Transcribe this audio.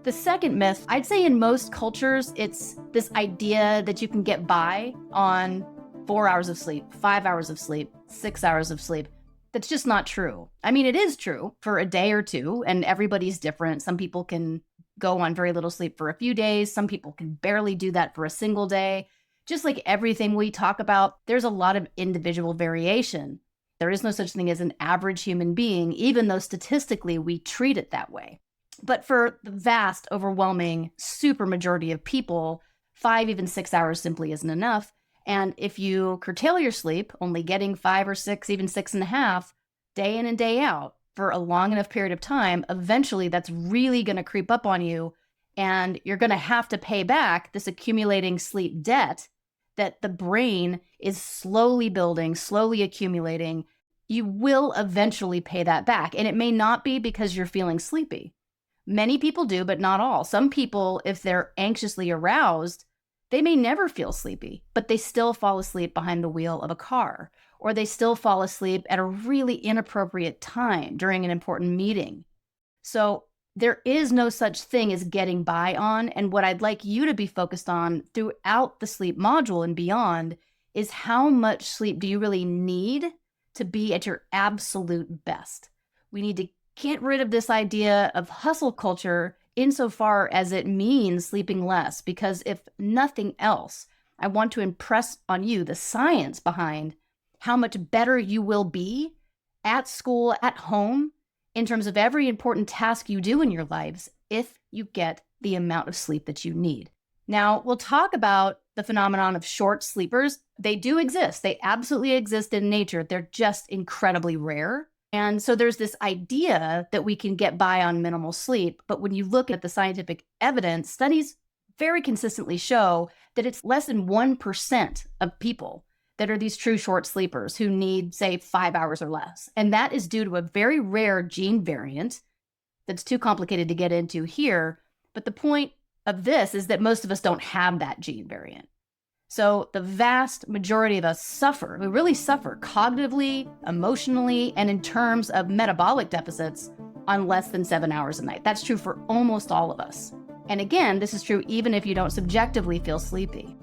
The second myth, I'd say in most cultures, it's this idea that you can get by on 4 hours of sleep, 5 hours of sleep, 6 hours of sleep. That's just not true. I mean, it is true for a day or two, and everybody's different. Some people can go on very little sleep for a few days. Some people can barely do that for a single day. Just like everything we talk about, there's a lot of individual variation. There is no such thing as an average human being, even though statistically we treat it that way. But for the vast, overwhelming super majority of people, 5, even 6 hours simply isn't enough. And if you curtail your sleep, only getting 5 or 6, even 6.5, day in and day out for a long enough period of time, eventually that's really going to creep up on you. And you're going to have to pay back this accumulating sleep debt that the brain is slowly building, slowly accumulating. You will eventually pay that back. And it may not be because you're feeling sleepy. Many people do, but not all. Some people, if they're anxiously aroused, they may never feel sleepy, but they still fall asleep behind the wheel of a car, or they still fall asleep at a really inappropriate time during an important meeting. So there is no such thing as getting by on. And what I'd like you to be focused on throughout the sleep module and beyond is how much sleep do you really need to be at your absolute best. We need to get rid of this idea of hustle culture insofar as it means sleeping less, because if nothing else, I want to impress on you the science behind how much better you will be at school, at home, in terms of every important task you do in your lives if you get the amount of sleep that you need. Now, we'll talk about the phenomenon of short sleepers. They do exist. They absolutely exist in nature. They're just incredibly rare. And so there's this idea that we can get by on minimal sleep. But when you look at the scientific evidence, studies very consistently show that it's less than 1% of people that are these true short sleepers who need, say, 5 hours or less. And that is due to a very rare gene variant that's too complicated to get into here. But the point of this is that most of us don't have that gene variant. So the vast majority of us suffer, we really suffer cognitively, emotionally, and in terms of metabolic deficits on less than 7 hours a night. That's true for almost all of us. And again, this is true even if you don't subjectively feel sleepy.